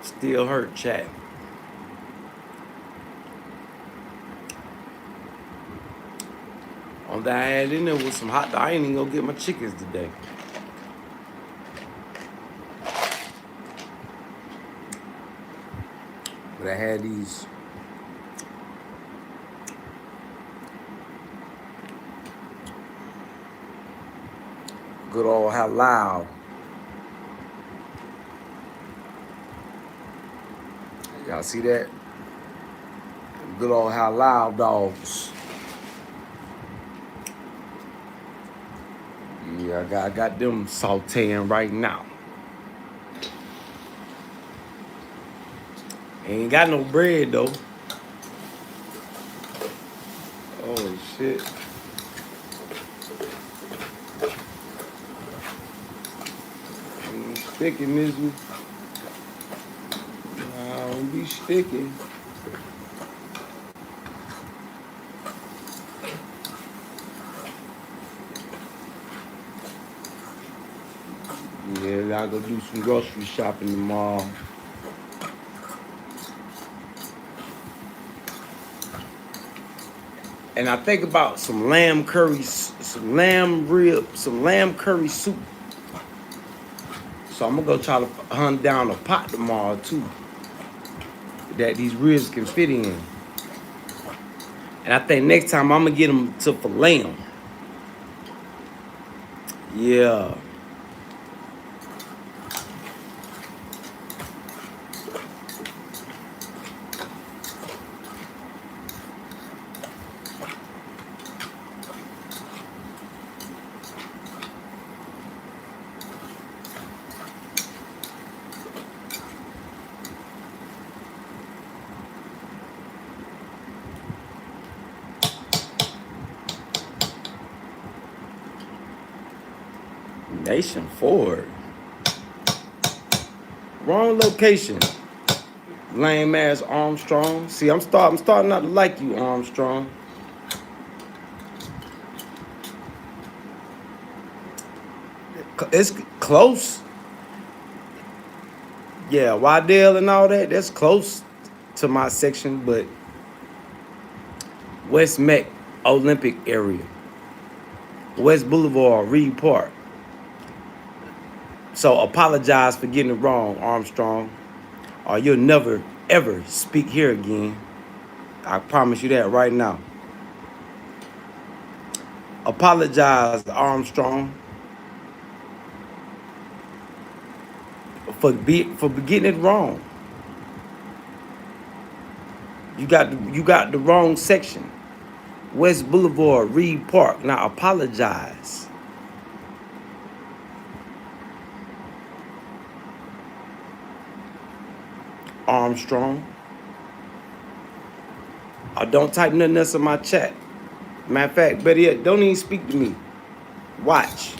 Still hurt, chat. On that I had in there was some hot dog. I ain't even gonna get my chickens today. But I had these good old halal. Y'all see that? Good old halal dogs. Yeah, I got them sauteing right now. Ain't got no bread though. Oh shit. Sticking this one. Nah, don't be sticking. Yeah, I go do some grocery shopping tomorrow. And I think about some lamb curry, some lamb rib, some lamb curry soup. So I'm gonna go try to hunt down a pot tomorrow too, that these ribs can fit in. And I think next time I'm gonna get them to fillet them. Yeah. Nation Ford. Wrong location. Lame ass Armstrong. See, I'm starting not to like you, Armstrong. It's close. Yeah, Waddell and all that, that's close to my section, but West Met Olympic area. West Boulevard, Reed Park. So apologize for getting it wrong, Armstrong. Or you'll never, ever speak here again. I promise you that right now. Apologize, Armstrong, for getting it wrong. You got the wrong section. West Boulevard, Reed Park. Now apologize. Armstrong. Or don't type nothing else in my chat. Matter of fact, better yet, don't even speak to me. Watch.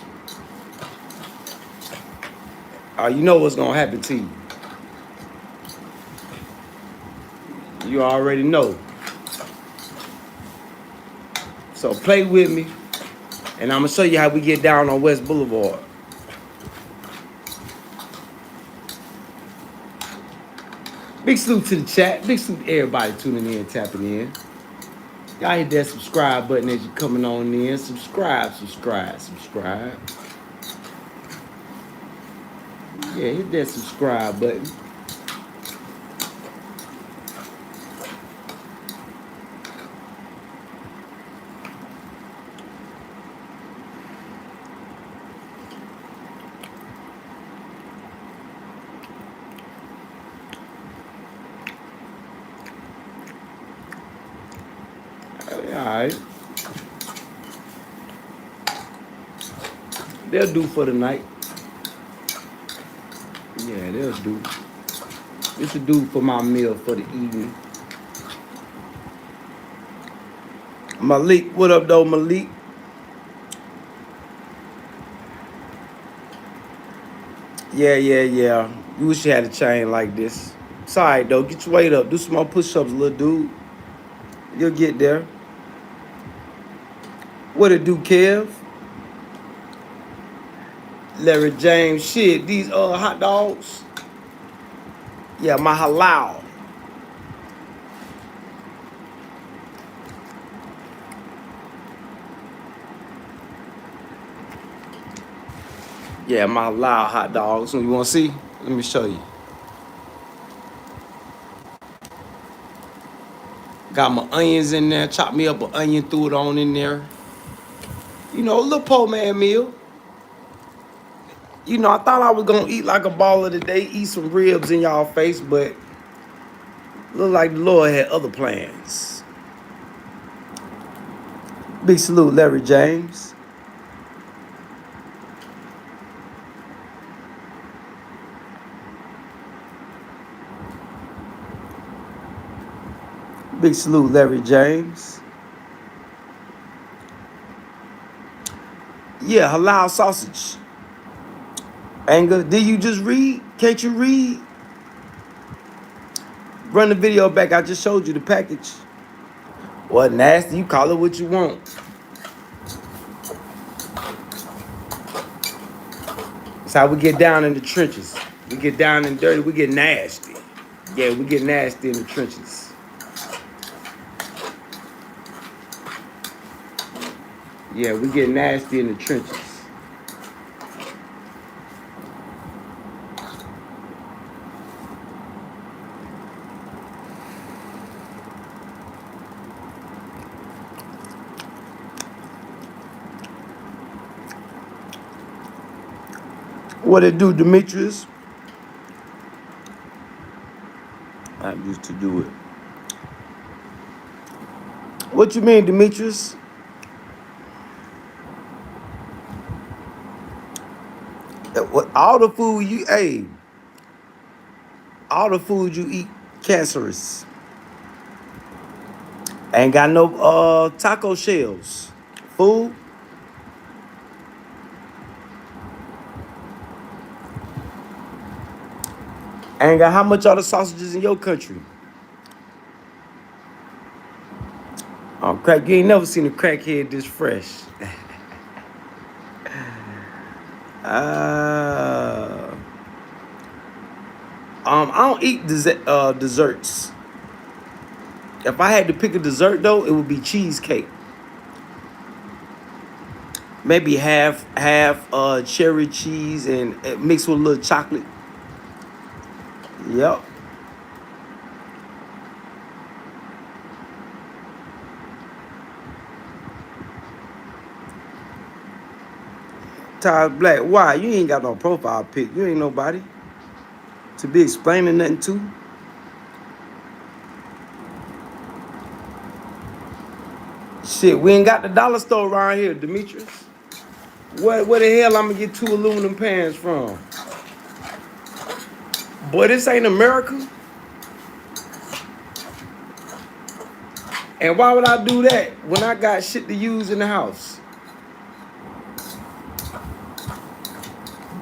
You know what's gonna happen to you. You already know. So play with me, and I'm gonna show you how we get down on West Boulevard. Big salute to the chat. Big salute to everybody tuning in, tapping in. Y'all hit that subscribe button as you're coming on in. Subscribe. Yeah, hit that subscribe button. Alright. They'll do for the night. Yeah, they'll do. This will do for my meal for the evening. Malik, what up though, Malik? Yeah. You wish you had a chain like this. It's alright though. Get your weight up. Do some more push-ups, little dude. You'll get there. What it do, Kev? Larry James, shit, these hot dogs. Yeah, my halal. Yeah, my halal hot dogs. You want to see? Let me show you. Got my onions in there. Chop me up an onion, threw it on in there. You know, a little poor man meal. You know, I thought I was gonna eat like a baller today, eat some ribs in y'all face, but look like the Lord had other plans. Big salute, Larry James. Big salute, Larry James. Yeah, halal sausage. Anger, did you just read? Can't you read? Run the video back. I just showed you the package. What nasty? You call it what you want. That's how we get down in the trenches. We get down and dirty. We get nasty. Yeah, we get nasty in the trenches. Yeah, we get nasty in the trenches. What it do, Demetrius? I used to do it. What you mean, Demetrius? What all the food you ate, all the food you eat, cancerous. Ain't got no taco shells. Food. Ain't got how much are the sausages in your country? Crack, you ain't never seen a crackhead this fresh. I don't eat desserts. If I had to pick a dessert though, it would be cheesecake. Maybe half cherry cheese and mixed with a little chocolate. Yep. Todd Black, why? You ain't got no profile pic. You ain't nobody to be explaining nothing to. Shit, we ain't got the dollar store around here, Demetrius. Where the hell I'm gonna get 2 aluminum pans from? Boy, this ain't America. And why would I do that when I got shit to use in the house?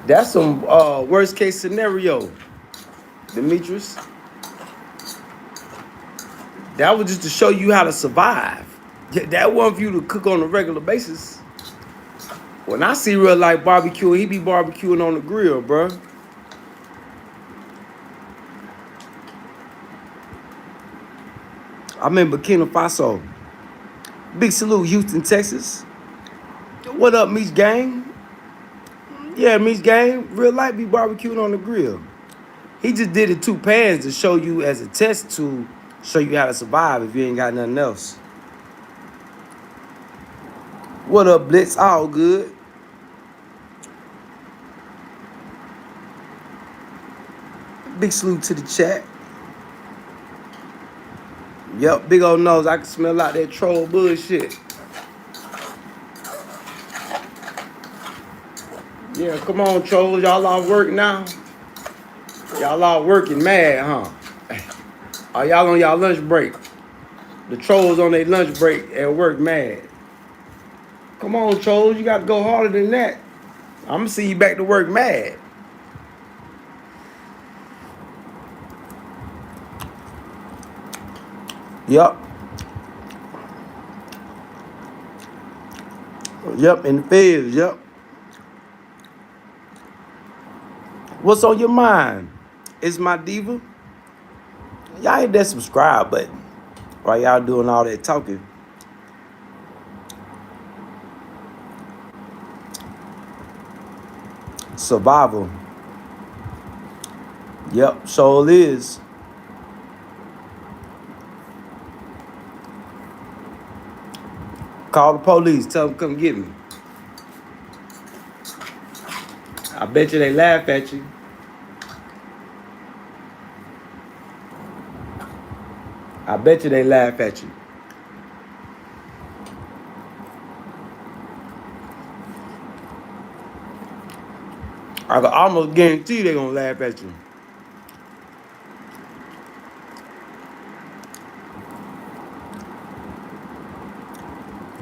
That's some worst case scenario, Demetrius. That was just to show you how to survive. That wasn't for you to cook on a regular basis. When I see real life barbecue, he be barbecuing on the grill, bro. I'm in Burkina Faso. Big salute, Houston, Texas. What up, Meech Gang? Yeah, Meech Gang. Real life be barbecuing on the grill. He just did it 2 pans to show you as a test to show you how to survive if you ain't got nothing else. What up, Blitz? All good. Big salute to the chat. Yep, big old nose. I can smell out that troll bullshit. Yeah, come on, trolls. Y'all all work now? Y'all all working mad, huh? Are y'all on y'all lunch break? The trolls on their lunch break at work mad. Come on, trolls. You got to go harder than that. I'm going to see you back to work mad. Yep. Yep, in the fields, yep. What's on your mind? It's my diva. Y'all hit that subscribe button while y'all doing all that talking. Survival. Yep, sure is. Call the police. Tell them come get me. I bet you they laugh at you. I bet you they laugh at you. I can almost guarantee they're gonna laugh at you.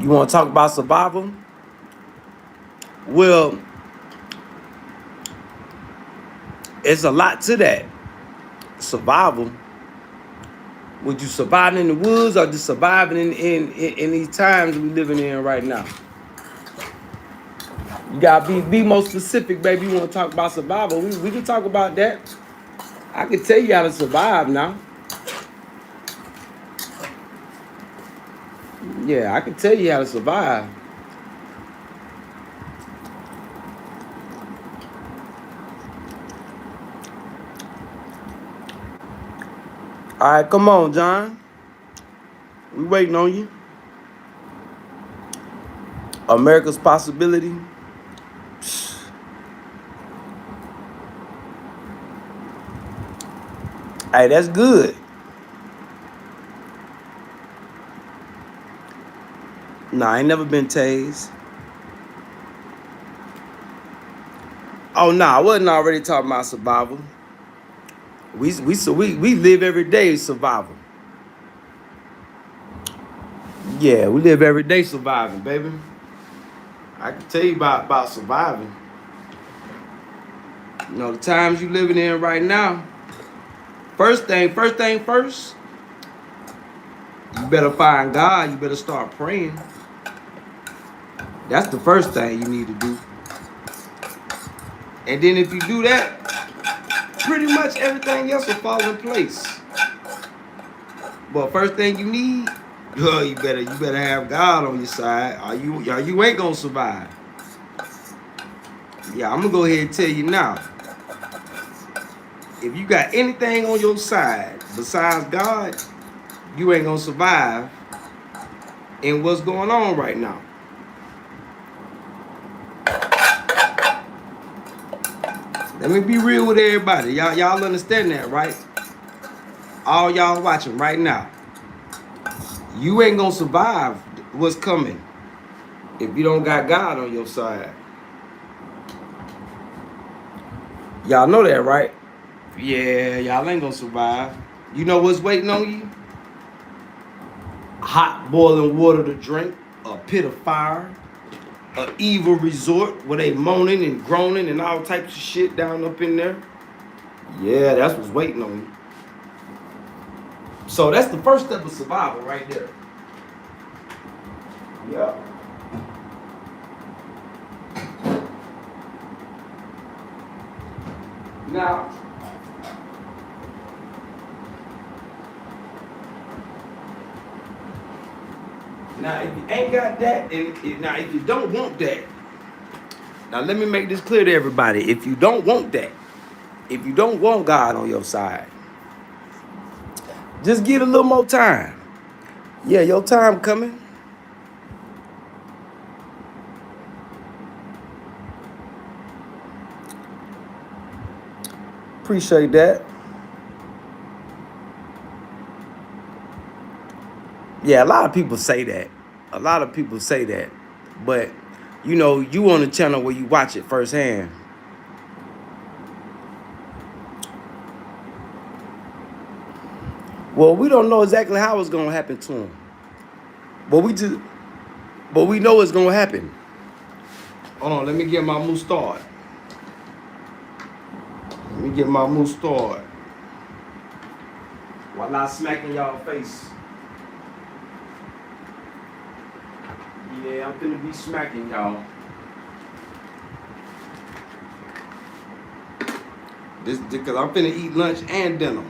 You want to talk about survival? Well, it's a lot to that. Survival. Would you survive in the woods or just surviving in these times we living in right now? You gotta be more specific, baby. You want to talk about survival? We can talk about that. I can tell you how to survive now. Yeah, I can tell you how to survive. All right, come on, John. We waiting on you. America's possibility. Hey, that's good. Nah, I ain't never been tased. Oh, nah, I wasn't already talking about survival. We live every day survival. Yeah, we live every day surviving, baby. I can tell you about surviving. You know, the times you living in right now. First thing first. You better find God. You better start praying. That's the first thing you need to do. And then if you do that, pretty much everything else will fall in place. But first thing you need, you better have God on your side. Or you ain't gonna survive. Yeah, I'm gonna go ahead and tell you now. If you got anything on your side besides God, you ain't gonna survive in what's going on right now. Let me be real with everybody. Y'all understand that, right? All y'all watching right now. You ain't gonna survive what's coming if you don't got God on your side. Y'all know that, right? Yeah, y'all ain't gonna survive. You know what's waiting on you? Hot boiling water to drink, a pit of fire, an evil resort where they moaning and groaning and all types of shit down up in there. Yeah, that's what's waiting on you. So that's the first step of survival right there. Yeah. Now, if you ain't got that, now if you don't want that, now let me make this clear to everybody. If you don't want that, if you don't want God on your side, just get a little more time. Yeah, your time coming. Appreciate that. Yeah, a lot of people say that. But, you know, you on the channel where you watch it firsthand. Well, we don't know exactly how it's going to happen to him. But we know it's going to happen. Hold on, let me get my mustard. While I smacking y'all face. Yeah, I'm finna be smacking y'all. This because I'm finna eat lunch and dinner.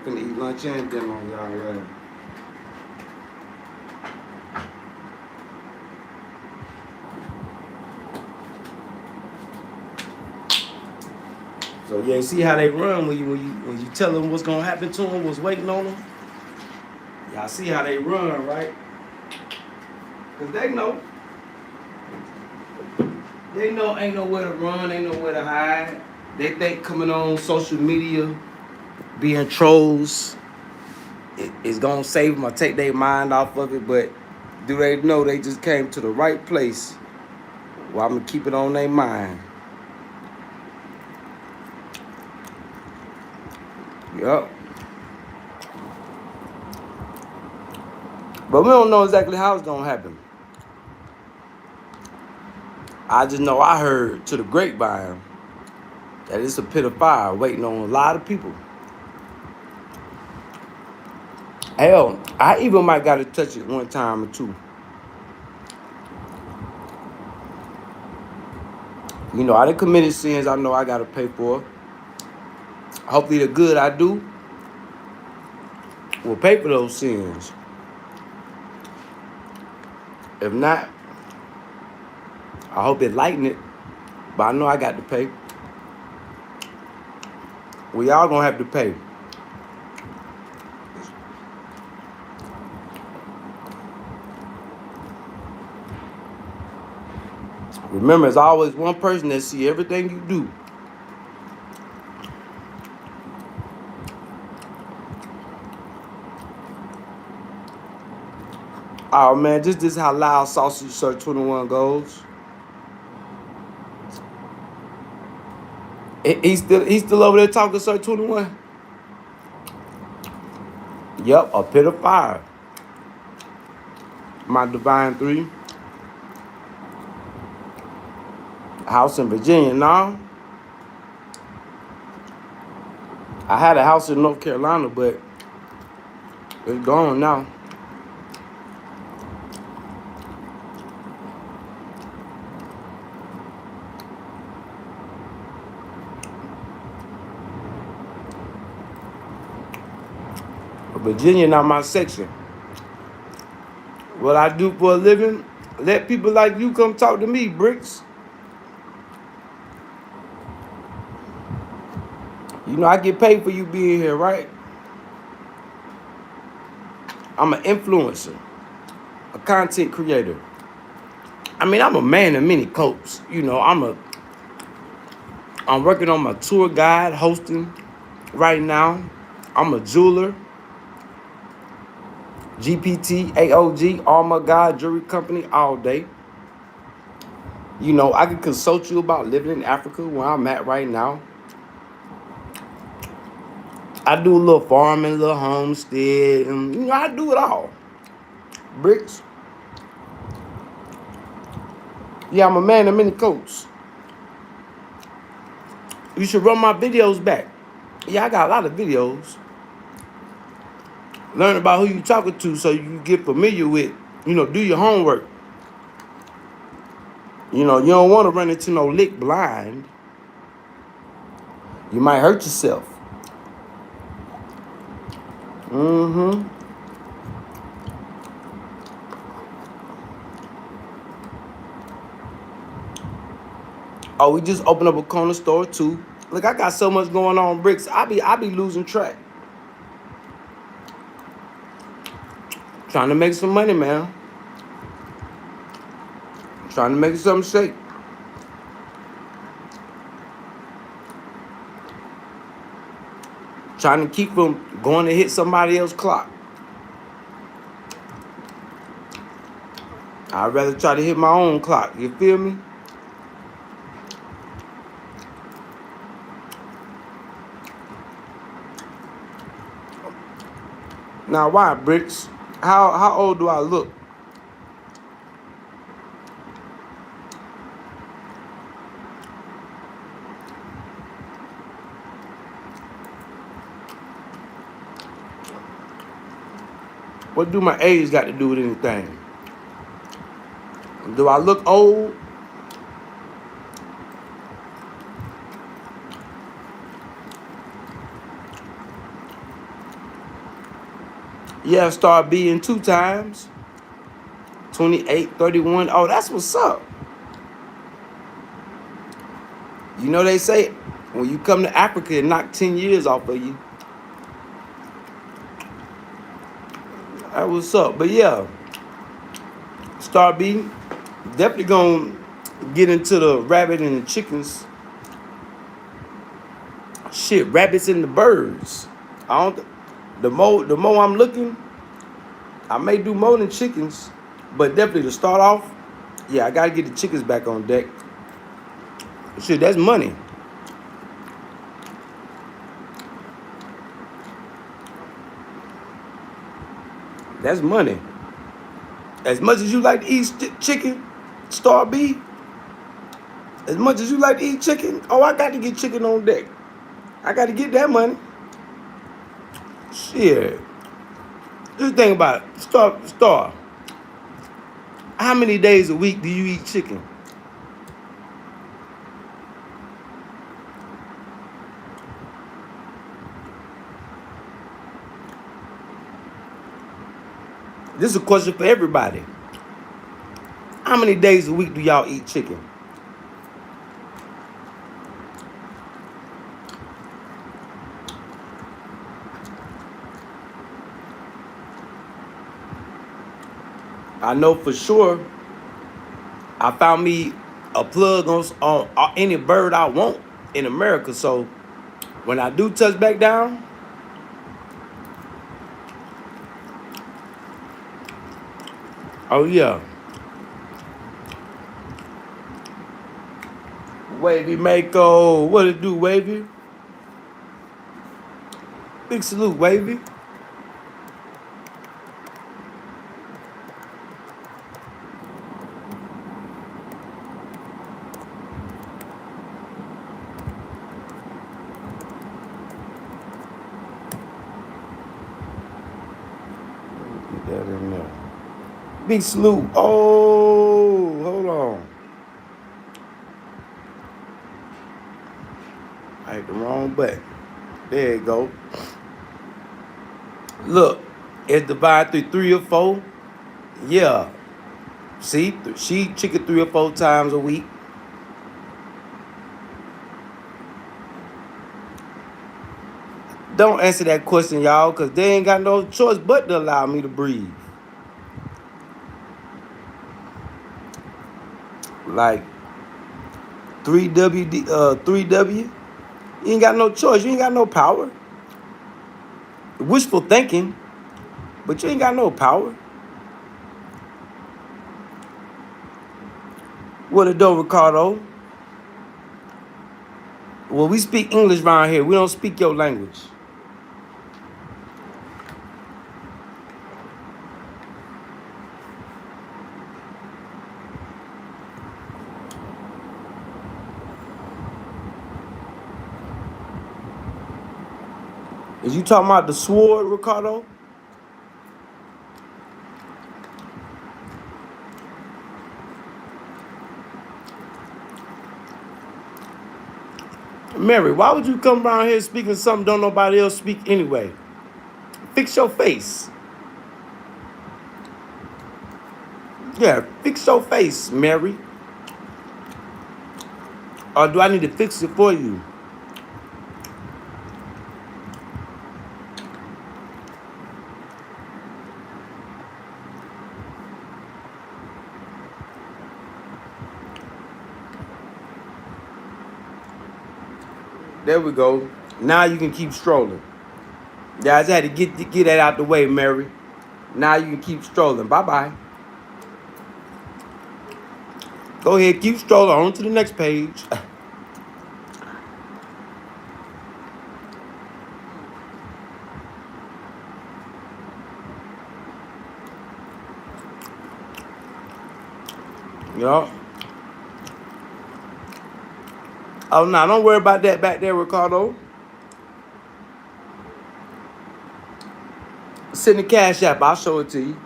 Finna eat lunch and dinner on y'all ass. So yeah, see how they run when you tell them what's gonna happen to them, what's waiting on them. Y'all see how they run, right? Cause they know ain't nowhere to run, ain't nowhere to hide. They think coming on social media, being trolls, is gonna save them or take their mind off of it. But do they know they just came to the right place? Well, I'm gonna keep it on their mind. Yup. But we don't know exactly how it's gonna happen. I just know I heard to the grapevine that it's a pit of fire waiting on a lot of people. Hell, I even might got to touch it one time or two. You know, I done committed sins I know I got to pay for. Hopefully the good I do will pay for those sins. If not, I hope it lighten it. But I know I got to pay. We all gonna have to pay. Remember, there's always one person that see everything you do. Oh man, this is how loud Sausage Sir 21 goes. He's still over there talking Sir 21. Yep, a pit of fire. My Divine 3. House in Virginia, no. I had a house in North Carolina, but it's gone now. Virginia not my section. What I do for a living, let people like you come talk to me, Bricks. You know I get paid for you being here, right? I'm an influencer, a content creator. I mean, I'm a man of many coats. You know, I'm working on my tour guide hosting right now. I'm a jeweler. G.P.TKutty, all my God jewelry company all day. You know, I can consult you about living in Africa where I'm at right now. I do a little farming, a little homestead, and you know, I do it all. Bricks. Yeah, I'm a man of many coats. You should run my videos back. Yeah, I got a lot of videos. Learn about who you talking to so you get familiar with, you know, do your homework. You know, you don't want to run into no lick blind. You might hurt yourself. Mm-hmm. Oh, we just opened up a corner store too. Look, I got so much going on, Bricks. I be losing track. Trying to make some money, man. Trying to make something shake. Trying to keep from going to hit somebody else's clock. I'd rather try to hit my own clock. You feel me? Now, why, Bricks? How old do I look? What do my age got to do with anything? Do I look old? Yeah, Star being 2 times. 28, 31. Oh, that's what's up. You know they say when you come to Africa, it knock 10 years off of you. That what's up. But yeah, Star B, definitely gonna get into the rabbit and the chickens. Shit, rabbits and the birds. I don't. The more I'm looking, I may do more than chickens, but definitely to start off, yeah, I gotta get the chickens back on deck. Shit, that's money. That's money. As much as you like to eat chicken, Star B, as much as you like to eat chicken, oh, I got to get chicken on deck. I got to get that money. Shit. Just think about it. Star. How many days a week do you eat chicken? This is a question for everybody. How many days a week do y'all eat chicken? I know for sure I found me a plug on any bird I want in America. So when I do touch back down, oh yeah. Wavy Mako, what it do, Wavy? Big salute, Wavy. Get that in there. Big salute. Oh, hold on. I hit the wrong button. There you go. Look, it's divided through 3 or 4. Yeah. See, she chicken 3 or 4 times a week. Don't answer that question, y'all, because they ain't got no choice but to allow me to breathe. Like 3W. You ain't got no choice. You ain't got no power. Wishful thinking, but you ain't got no power. What a do, Ricardo? Well, we speak English around here. We don't speak your language. Is you talking about the sword, Ricardo? Mary, why would you come around here speaking something don't nobody else speak anyway? Fix your face. Yeah, fix your face, Mary. Or do I need to fix it for you? There we go. Now you can keep strolling. Yeah, I just had to get that out the way, Mary. Now you can keep strolling. Bye-bye. Go ahead, keep strolling on to the next page. Yup. Oh, no, don't worry about that back there, Ricardo. Send the cash app. I'll show it to you.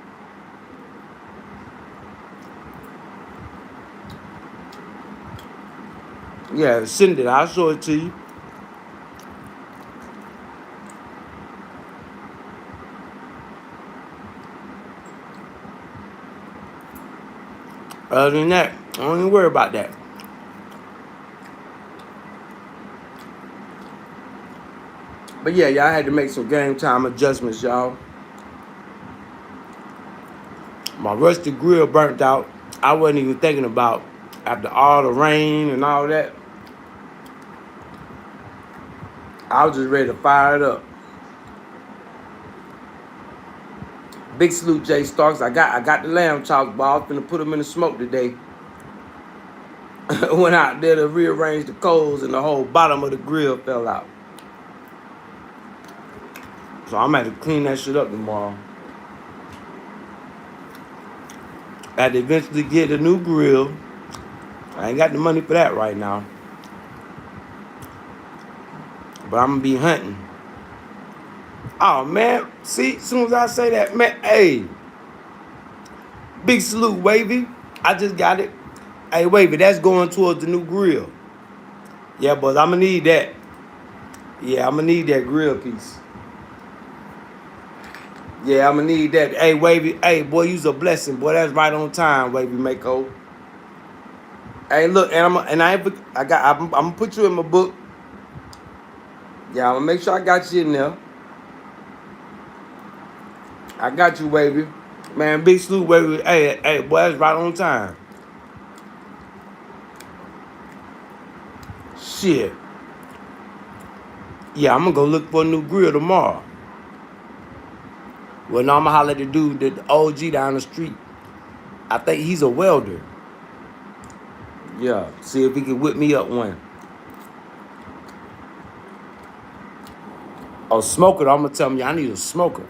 Yeah, send it. I'll show it to you. Other than that, I don't even worry about that. But yeah, y'all had to make some game time adjustments, y'all. My rusty grill burnt out. I wasn't even thinking about after all the rain and all that. I was just ready to fire it up. Big salute, Jay Starks. I got the lamb chops, but I was finna put them in the smoke today. Went out there to rearrange the coals and the whole bottom of the grill fell out. So I'm gonna have to clean that shit up tomorrow. I had to eventually get a new grill. I ain't got the money for that right now. But I'm gonna be hunting. Oh man, see, as soon as I say that, man, hey. Big salute, Wavy. I just got it. Hey, Wavy, that's going towards the new grill. Yeah, but I'm gonna need that. Yeah, I'm gonna need that grill piece. Yeah, I'm gonna need that. Hey, Wavy. Hey, boy, you's a blessing, boy. That's right on time, Wavy Mako. Hey, look, and I'm gonna put you in my book. Yeah, I'm gonna make sure I got you in there. I got you, Wavy. Man, big salute, Wavy. Hey, boy, that's right on time. Shit. Yeah, I'm gonna go look for a new grill tomorrow. Well, no, I'm gonna holler at the dude, the OG down the street. I think he's a welder. Yeah, see if he can whip me up one. Oh, smoker, I'm gonna tell him, I need a smoker.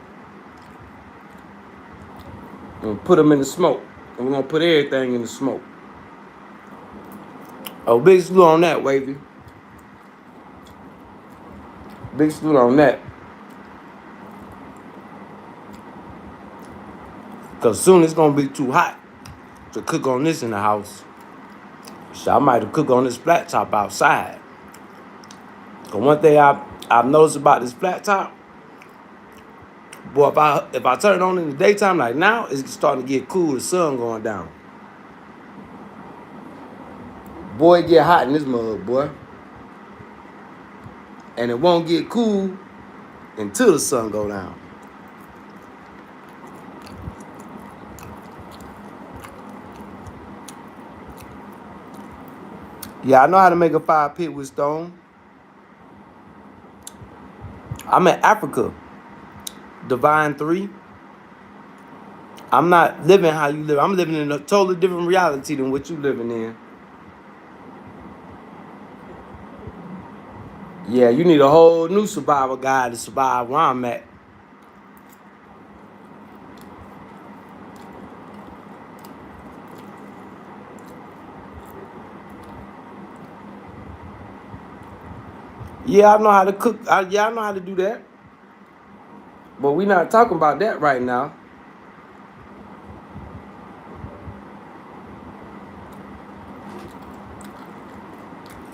I'm gonna put him in the smoke. And we're gonna put everything in the smoke. Oh, big salute on that, Wavy. Big salute on that. Cause soon it's gonna be too hot to cook on this in the house. So I might have cook on this flat top outside. Cause one thing I've noticed about this flat top, boy, if I turn it on in the daytime like now, it's starting to get cool, the sun going down. Boy, it get hot in this mug, boy. And it won't get cool until the sun go down. Yeah, I know how to make a fire pit with stone. I'm in Africa. Divine 3. I'm not living how you live. I'm living in a totally different reality than what you living in. Yeah, you need a whole new survival guide to survive where I'm at. Yeah, I know how to cook. I know how to do that. But we're not talking about that right now.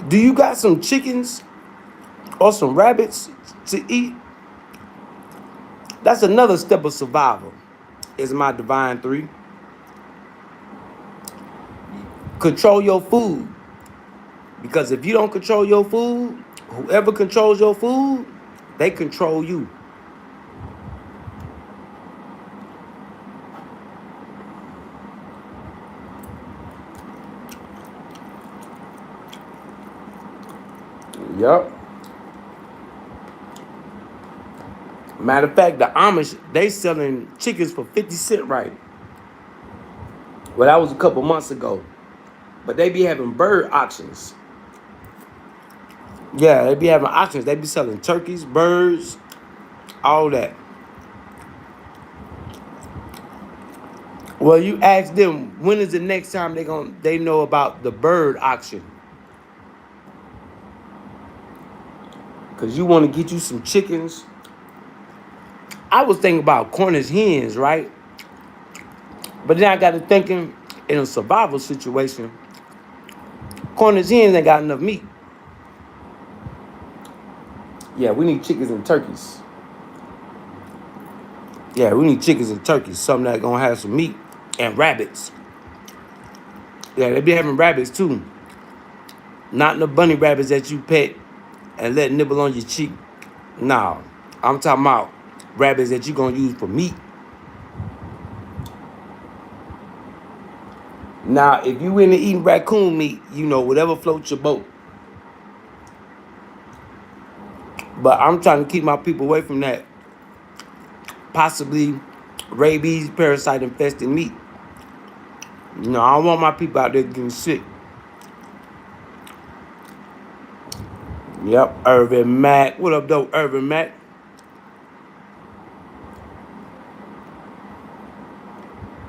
Do you got some chickens or some rabbits to eat? That's another step of survival, is my Divine 3. Control your food. Because if you don't control your food, whoever controls your food, they control you. Yup. Matter of fact, the Amish, they selling chickens for 50 cents right. Well, that was a couple months ago. But they be having bird auctions. Yeah, they be having auctions. They be selling turkeys, birds, all that. Well, you ask them, when is the next time they know about the bird auction? Because you want to get you some chickens. I was thinking about Cornish hens, right? But then I got to thinking, in a survival situation, Cornish hens ain't got enough meat. Yeah, we need chickens and turkeys. Yeah, we need chickens and turkeys. Something that's going to have some meat. And rabbits. Yeah, they be having rabbits too. Not the bunny rabbits that you pet and let nibble on your cheek. No, I'm talking about rabbits that you gonna use for meat. Now, if you into eating raccoon meat, you know, whatever floats your boat. But I'm trying to keep my people away from that possibly rabies, parasite infested meat. You know, I don't want my people out there getting sick. Yep, Irvin Mack. What up, though, Irvin Mack?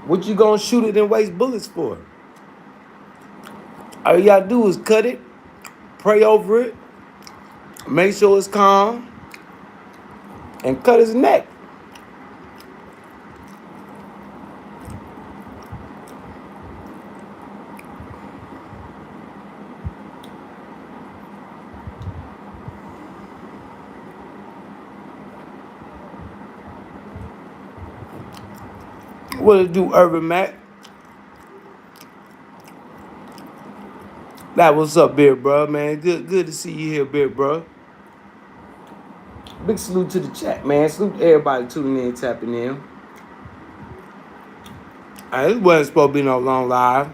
What you gonna shoot it and waste bullets for? All you gotta do is cut it, pray over it, make sure it's calm, and cut his neck. What it do, Irvin Mack? That what's up, big bro, man. Good to see you here, big bro. Big salute to the chat, man. Salute to everybody tuning in, tapping in. This wasn't supposed to be no long live.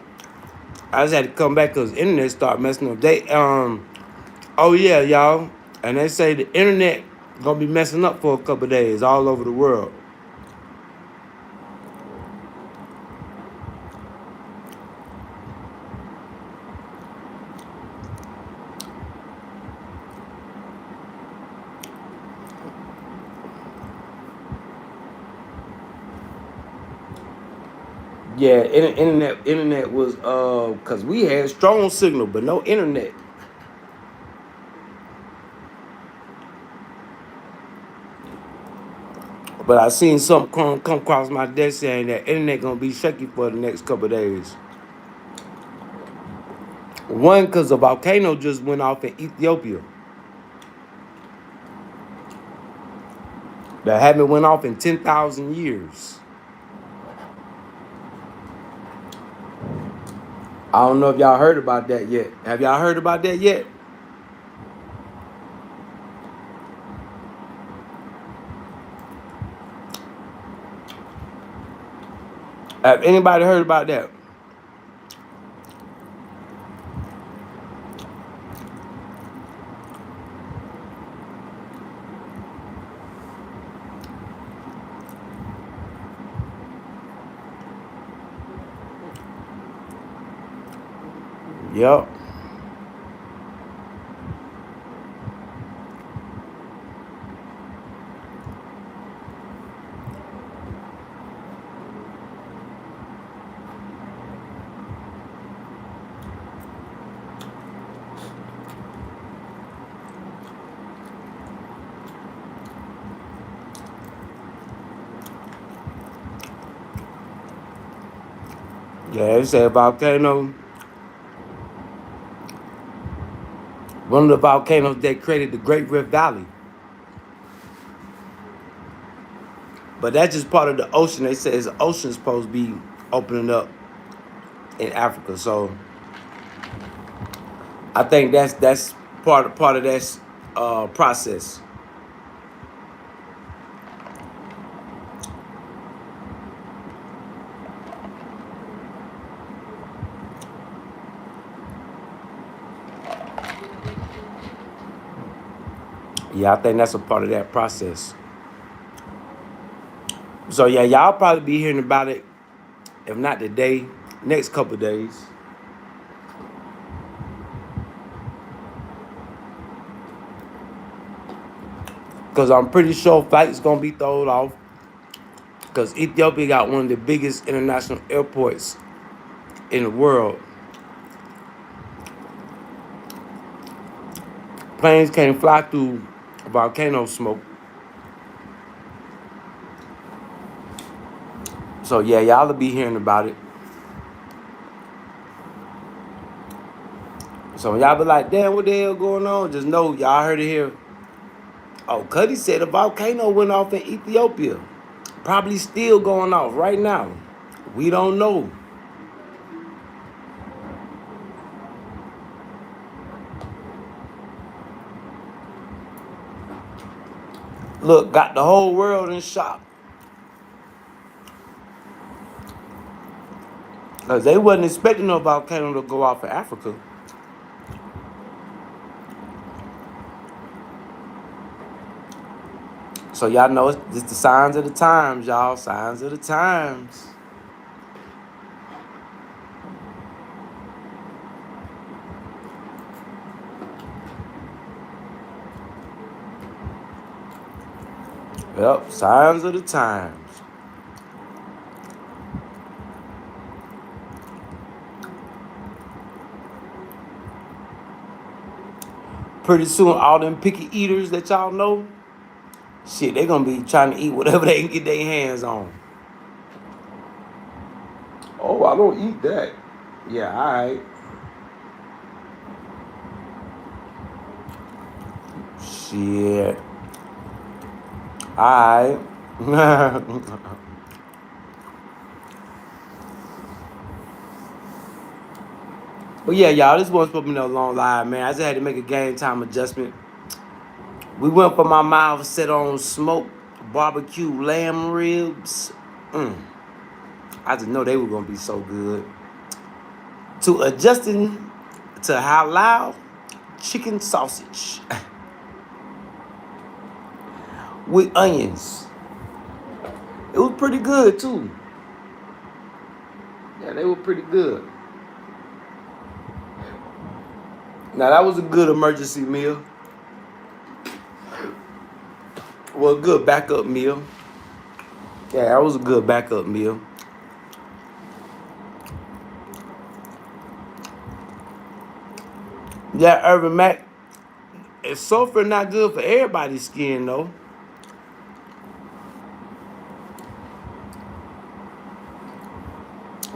I just had to come back because the internet started messing up. Oh yeah, y'all. And they say the internet gonna be messing up for a couple days all over the world. Yeah, internet was cause we had strong signal, but no internet. But I seen something come across my desk saying that internet gonna be shaky for the next couple of days. One, cause a volcano just went off in Ethiopia. That haven't went off in 10,000 years. I don't know if y'all heard about that yet. Have y'all heard about that yet? Have anybody heard about that? Yep. Yeah, they said volcano. One of the volcanoes that created the Great Rift Valley. But that's just part of the ocean. They say the ocean's supposed to be opening up in Africa. So I think that's part of that process. Yeah, I think that's a part of that process. So yeah, y'all probably be hearing about it, if not today, next couple of days. Because I'm pretty sure flights gonna be thrown off. Because Ethiopia got one of the biggest international airports in the world. Planes can't fly through volcano smoke. So yeah, y'all will be hearing about it. So when y'all be like, damn, what the hell going on? Just know y'all heard it here. Oh, Kutty said a volcano went off in Ethiopia. Probably still going off right now. We don't know. Look, got the whole world in shock. Because they wasn't expecting no volcano to go off in Africa. So y'all know it's the signs of the times, y'all. Signs of the times. Yep, signs of the times. Pretty soon, all them picky eaters that y'all know, shit, they gonna be trying to eat whatever they can get their hands on. Oh, I don't eat that. Yeah, all right. Shit. All right. But yeah, y'all, this wasn't supposed to be no long live, man. I just had to make a game time adjustment. We went for my mouth set on smoked barbecue lamb ribs. I just know they were gonna be so good. To adjusting to halal chicken sausage with onions. It was pretty good too. Yeah, they were pretty good. Now that was a good emergency meal. Well, a good backup meal. Yeah, that was a good backup meal. Yeah, Urban Mac. It's sulfur not good for everybody's skin though.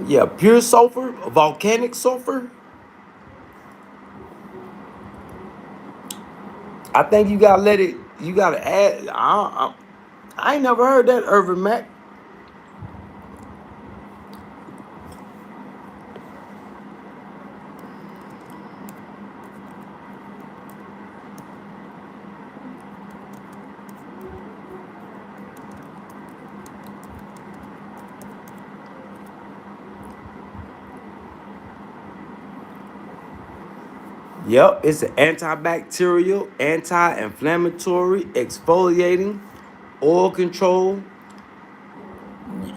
Yeah, pure sulfur, volcanic sulfur. I think you gotta let it. You gotta add. I ain't never heard that, Urban Mac. Yep, it's an antibacterial, anti-inflammatory, exfoliating, oil control.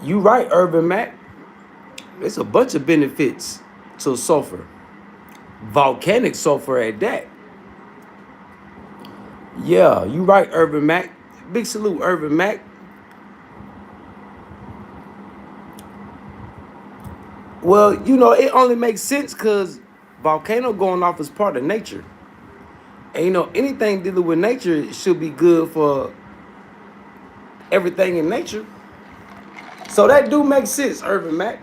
You right, Urban Mac. It's a bunch of benefits to sulfur. Volcanic sulfur at that. Yeah, you right, Urban Mac. Big salute, Urban Mac. Well, you know, it only makes sense because volcano going off is part of nature. And you know, anything dealing with nature should be good for everything in nature. So that do make sense, Urban Mac.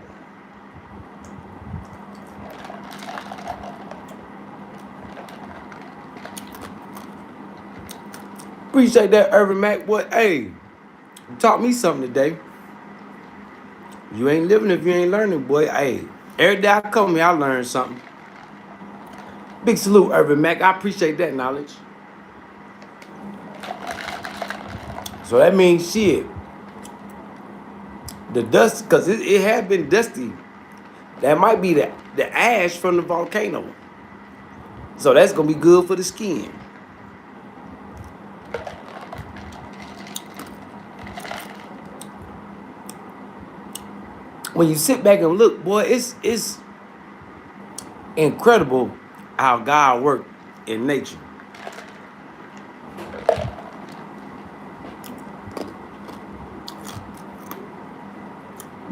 Appreciate that, Urban Mac. What? Hey, you taught me something today. You ain't living if you ain't learning, boy. Hey, every day I come here, I learn something. Big salute, Urban Mac. I appreciate that knowledge. So that means shit. The dust, because it had been dusty. That might be the ash from the volcano. So that's going to be good for the skin. When you sit back and look, boy, it's incredible how God worked in nature.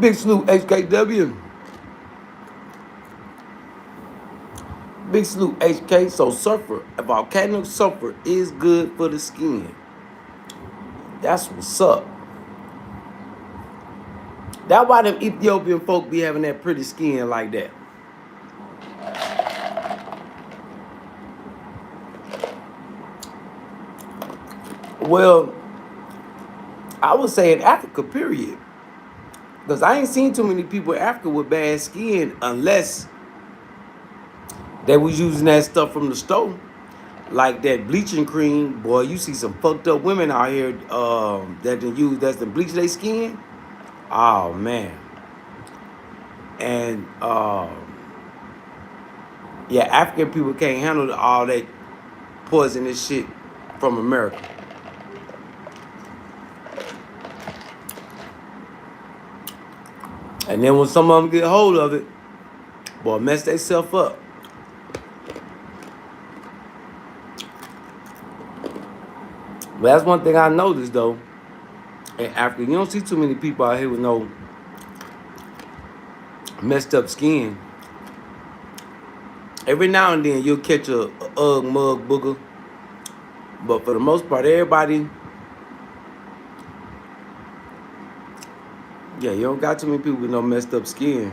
Big salute, HKW. Big salute, HK. So sulfur, volcanic sulfur is good for the skin. That's what's up. That's why them Ethiopian folk be having that pretty skin like that. Well, I would say in Africa, period. Because I ain't seen too many people in Africa with bad skin unless they was using that stuff from the store. like that bleaching cream, boy, you see some fucked up women out here that can use that's to bleach their skin. Oh man. And yeah, African people can't handle all that poisonous shit from America. And then when some of them get hold of it, boy, mess themselves up. But that's one thing I noticed though. In Africa, you don't see too many people out here with no messed up skin. Every now and then you'll catch a ugg mug booger. But for the most part, everybody, yeah, you don't got too many people with no messed up skin.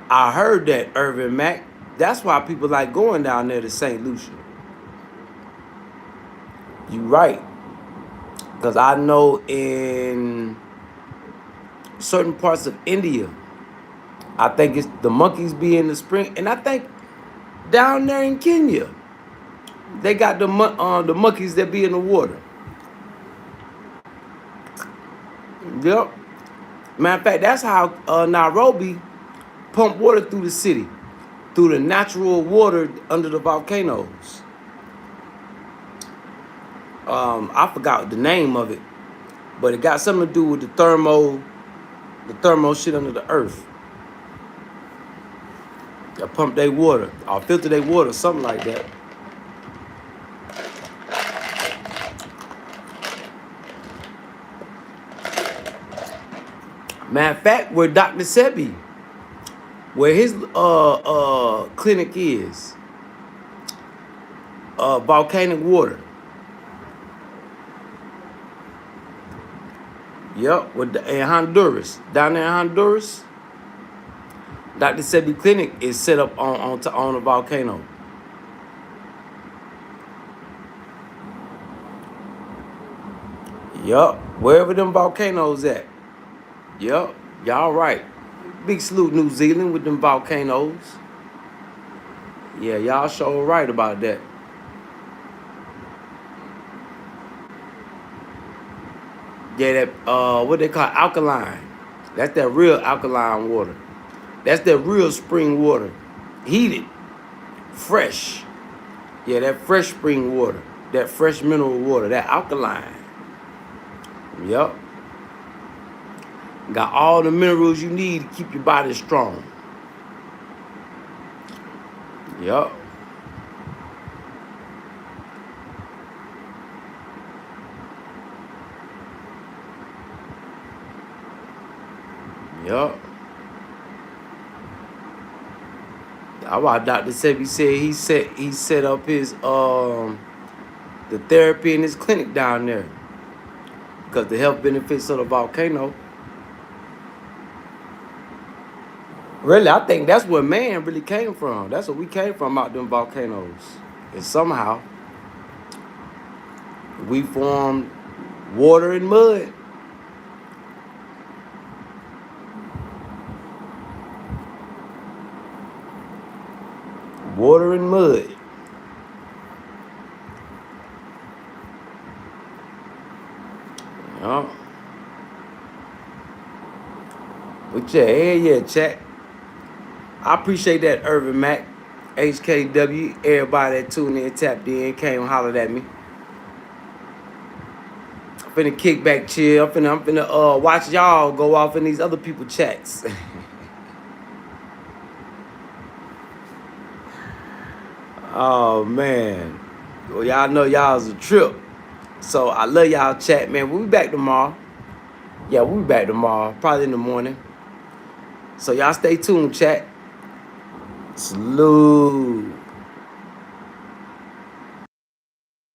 I heard that, Irvin Mack. That's why people like going down there to St. Lucia. You right. Because I know in certain parts of India, I think it's the monkeys be in the spring. And I think down there in Kenya, they got the monkeys that be in the water. Yep. Matter of fact, that's how Nairobi pump water through the city, through the natural water under the volcanoes. I forgot the name of it, but it got something to do with the thermo shit under the earth. They pump their water, or filter their water, something like that. Matter of fact, where Dr. Sebi, where his clinic is, volcanic water. Yep, in Honduras, down there in Honduras, Dr. Sebi clinic is set up on a volcano. Yup, wherever them volcanoes at. Yup, y'all right. Big salute New Zealand with them volcanoes. Yeah, y'all sure right about that. Yeah, that what they call alkaline. That's that real alkaline water. That's that real spring water. Heated. Fresh. Yeah, that fresh spring water. That fresh mineral water. That alkaline. Yup. Got all the minerals you need to keep your body strong. Yup. Yup. That's why Dr. Sebi said he set up his the therapy in his clinic down there. Because the health benefits of the volcano. Really, I think that's where man really came from. That's where we came from, out them volcanoes. And somehow we formed water and mud. Water and mud. Yeah. But yeah, chat. I appreciate that, Irvin Mack, HKW, everybody that tuned in, tapped in, came and hollered at me. I'm finna kick back, chill. I'm finna watch y'all go off in these other people's chats. Oh man. Well, y'all know y'all's a trip. So I love y'all chat, man. We'll be back tomorrow. Yeah, we'll be back tomorrow, probably in the morning. So y'all stay tuned, chat. Salute.